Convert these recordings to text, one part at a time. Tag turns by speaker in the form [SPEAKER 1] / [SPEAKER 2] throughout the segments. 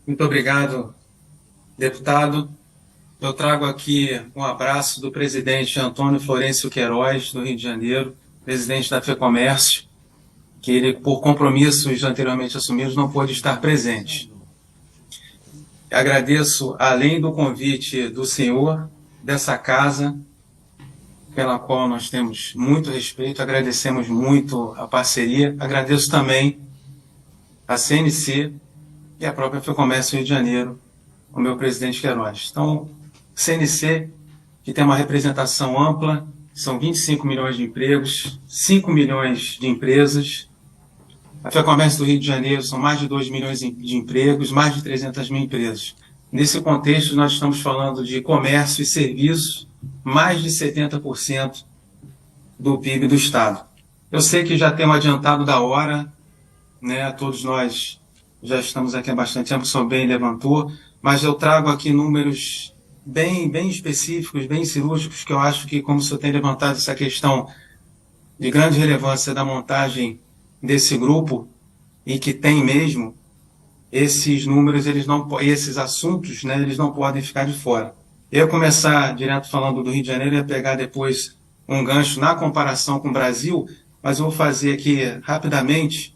[SPEAKER 1] Muito obrigado, deputado. Eu trago aqui um abraço do presidente Antônio Florencio Queiroz, do Rio de Janeiro, presidente da FEComércio, que ele, por compromissos anteriormente assumidos, não pôde estar presente. Agradeço, além do convite do senhor, dessa casa, pela qual nós temos muito respeito, agradecemos muito a parceria, agradeço também a CNC e a própria FEComércio Rio de Janeiro, o meu presidente Queiroz. Então, CNC, que tem uma representação ampla, são 25 milhões de empregos, 5 milhões de empresas. A FEComércio do Rio de Janeiro são mais de 2 milhões de empregos, mais de 300 mil empresas. Nesse contexto, nós estamos falando de comércio e serviços, mais de 70% do PIB do Estado. Eu sei que já tem um adiantado da hora, né? Todos nós já estamos aqui há bastante tempo, o senhor bem levantou, mas eu trago aqui números bem específicos, bem cirúrgicos, que eu acho que, como o senhor tem levantado essa questão de grande relevância da montagem desse grupo, e que tem mesmo, esses números, esses assuntos, né, eles não podem ficar de fora. Eu ia começar direto falando do Rio de Janeiro, ia pegar depois um gancho na comparação com o Brasil, mas eu vou fazer aqui rapidamente,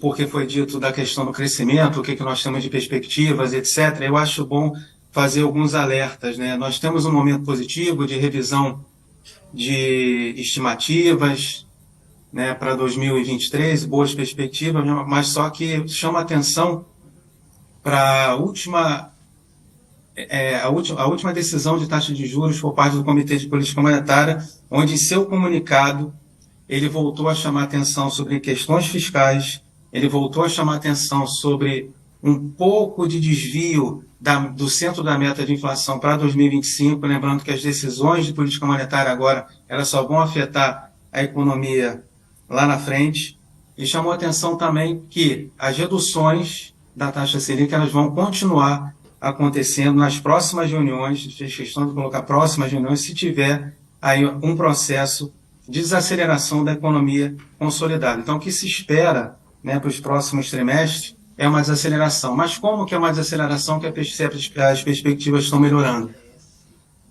[SPEAKER 1] porque foi dito da questão do crescimento, o que nós temos de perspectivas, etc. Eu acho bom fazer alguns alertas, né? Nós temos um momento positivo de revisão de estimativas, né, para 2023, boas perspectivas, mas só que chama atenção para a última decisão de taxa de juros por parte do Comitê de Política Monetária, onde em seu comunicado ele voltou a chamar atenção sobre questões fiscais, ele voltou a chamar atenção sobre um pouco de desvio do centro da meta de inflação para 2025, lembrando que as decisões de política monetária agora elas só vão afetar a economia lá na frente. E chamou atenção também que as reduções da taxa Selic elas vão continuar acontecendo nas próximas reuniões, fez questão de colocar próximas reuniões, se tiver aí um processo de desaceleração da economia consolidada. Então, o que se espera, né, para os próximos trimestres é uma desaceleração. Mas como que é uma desaceleração que as perspectivas estão melhorando?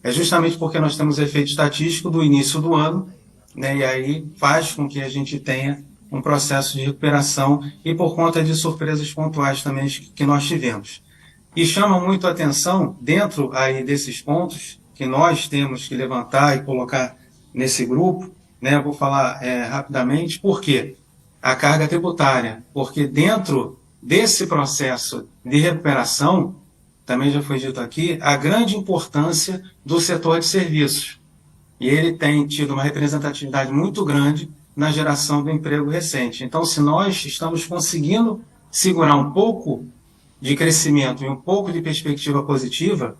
[SPEAKER 1] É justamente porque nós temos efeito estatístico do início do ano, né, e aí faz com que a gente tenha um processo de recuperação e por conta de surpresas pontuais também que nós tivemos. E chama muito a atenção, dentro aí desses pontos que nós temos que levantar e colocar nesse grupo, né, eu vou falar rapidamente, por quê? A carga tributária, porque dentro desse processo de recuperação, também já foi dito aqui, a grande importância do setor de serviços. E ele tem tido uma representatividade muito grande na geração do emprego recente. Então, se nós estamos conseguindo segurar um pouco de crescimento e um pouco de perspectiva positiva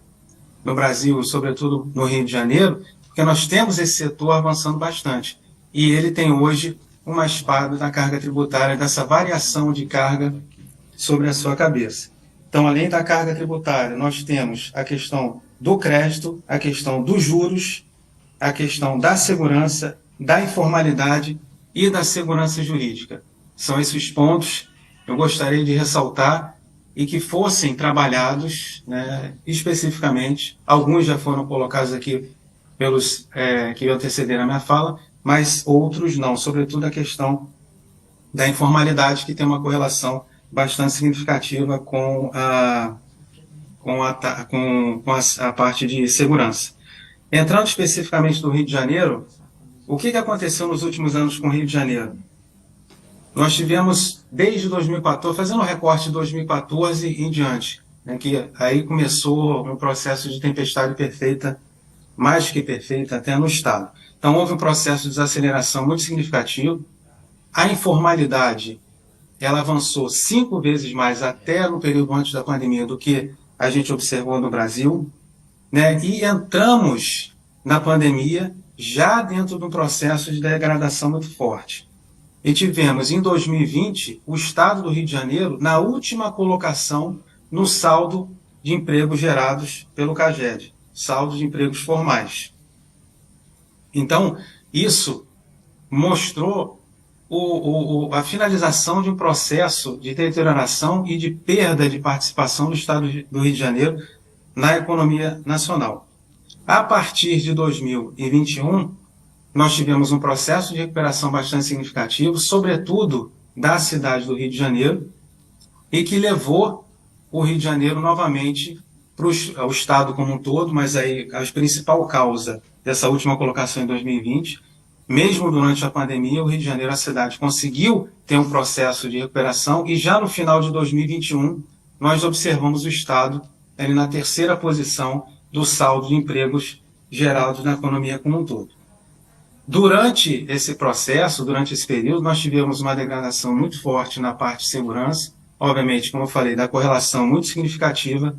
[SPEAKER 1] no Brasil, sobretudo no Rio de Janeiro, porque nós temos esse setor avançando bastante. E ele tem hoje uma espada da carga tributária, dessa variação de carga sobre a sua cabeça. Então, além da carga tributária, nós temos a questão do crédito, a questão dos juros, a questão da segurança, da informalidade e da segurança jurídica. São esses pontos que eu gostaria de ressaltar e que fossem trabalhados, né, especificamente. Alguns já foram colocados aqui pelos que antecederam a minha fala, mas outros não, sobretudo a questão da informalidade, que tem uma correlação bastante significativa com a parte de segurança. Entrando especificamente no Rio de Janeiro, o que aconteceu nos últimos anos com o Rio de Janeiro? Nós tivemos, desde 2014, fazendo um recorte de 2014 em diante, né, que aí começou um processo de tempestade perfeita, mais que perfeita, até no Estado. Então, houve um processo de desaceleração muito significativo. A informalidade, ela avançou 5 vezes mais até no período antes da pandemia do que a gente observou no Brasil, né? E entramos na pandemia já dentro de um processo de degradação muito forte. E tivemos, em 2020, o Estado do Rio de Janeiro na última colocação no saldo de empregos gerados pelo CAGED, saldo de empregos formais. Então, isso mostrou a finalização de um processo de deterioração e de perda de participação do Estado do Rio de Janeiro na economia nacional. A partir de 2021, nós tivemos um processo de recuperação bastante significativo, sobretudo da cidade do Rio de Janeiro, e que levou o Rio de Janeiro novamente para o Estado como um todo, mas aí a principal causa dessa última colocação em 2020, mesmo durante a pandemia, o Rio de Janeiro, a cidade, conseguiu ter um processo de recuperação e já no final de 2021 nós observamos o Estado ali na terceira posição do saldo de empregos gerados na economia como um todo. Durante esse processo, durante esse período, nós tivemos uma degradação muito forte na parte de segurança, obviamente, como eu falei, da correlação muito significativa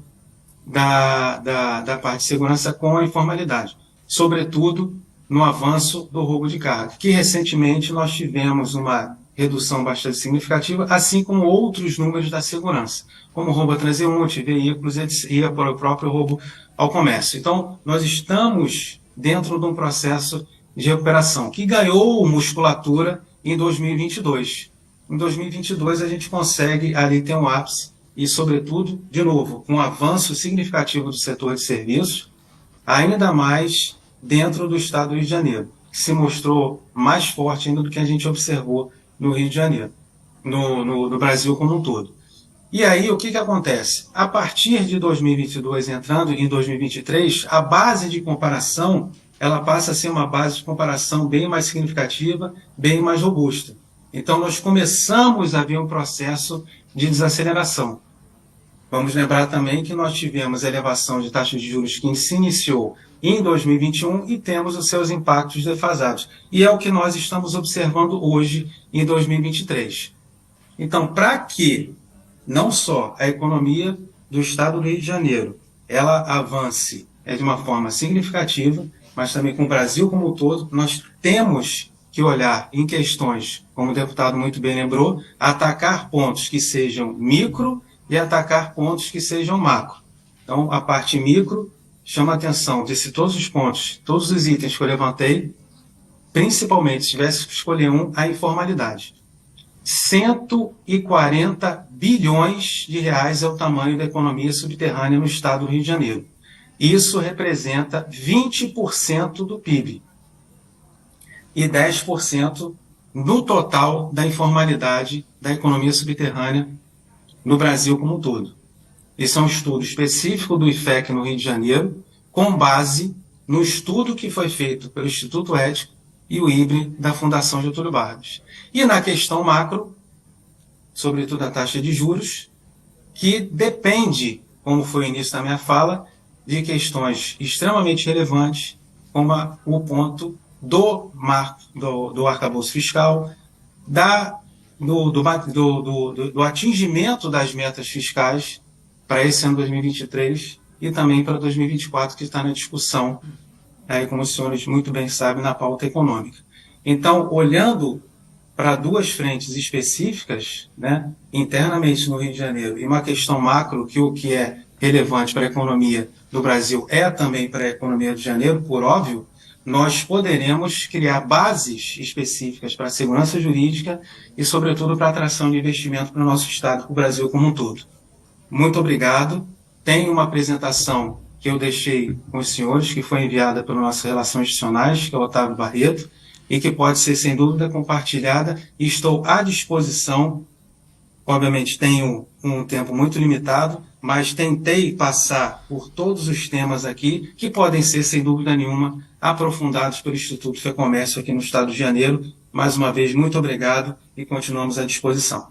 [SPEAKER 1] da parte de segurança com a informalidade, sobretudo no avanço do roubo de carga, que recentemente nós tivemos uma redução bastante significativa, assim como outros números da segurança, como roubo a transeunte, veículos e o próprio roubo ao comércio. Então, nós estamos dentro de um processo de recuperação que ganhou musculatura em 2022. Em 2022, a gente consegue ali ter um ápice e, sobretudo, de novo, um avanço significativo do setor de serviços, ainda mais dentro do Estado do Rio de Janeiro, que se mostrou mais forte ainda do que a gente observou no Rio de Janeiro, no Brasil como um todo. E aí, o que acontece? A partir de 2022, entrando em 2023, a base de comparação ela passa a ser uma base de comparação bem mais significativa, bem mais robusta. Então, nós começamos a ver um processo de desaceleração. Vamos lembrar também que nós tivemos a elevação de taxas de juros que se iniciou em 2021 e temos os seus impactos defasados. E é o que nós estamos observando hoje em 2023. Então, para que não só a economia do Estado do Rio de Janeiro ela avance de uma forma significativa, mas também com o Brasil como um todo, nós temos que olhar em questões, como o deputado muito bem lembrou, atacar pontos que sejam micro e atacar pontos que sejam macro. Então, a parte micro chama a atenção de todos os pontos, todos os itens que eu levantei, principalmente, se tivesse que escolher um, a informalidade. 140 bilhões de reais é o tamanho da economia subterrânea no Estado do Rio de Janeiro. Isso representa 20% do PIB e 10% no total da informalidade da economia subterrânea no Brasil como um todo. Esse é um estudo específico do IFEC no Rio de Janeiro, com base no estudo que foi feito pelo Instituto Ético e o IBRE da Fundação Getúlio Vargas. E na questão macro, sobretudo a taxa de juros, que depende, como foi o início da minha fala, de questões extremamente relevantes, como o ponto do arcabouço fiscal, do atingimento das metas fiscais para esse ano 2023 e também para 2024, que está na discussão, como os senhores muito bem sabem, na pauta econômica. Então, olhando para duas frentes específicas, internamente no Rio de Janeiro, e uma questão macro, que o que é relevante para a economia do Brasil é também para a economia do Rio de Janeiro, por óbvio, nós poderemos criar bases específicas para a segurança jurídica e, sobretudo, para a atração de investimento para o nosso Estado, para o Brasil como um todo. Muito obrigado. Tem uma apresentação que eu deixei com os senhores, que foi enviada pelas nossas relações institucionais, que é o Otávio Barreto, e que pode ser, sem dúvida, compartilhada, e estou à disposição. Obviamente, tenho um tempo muito limitado, mas tentei passar por todos os temas aqui, que podem ser, sem dúvida nenhuma, aprofundados pelo Instituto FEComércio aqui no Estado de Janeiro. Mais uma vez, muito obrigado e continuamos à disposição.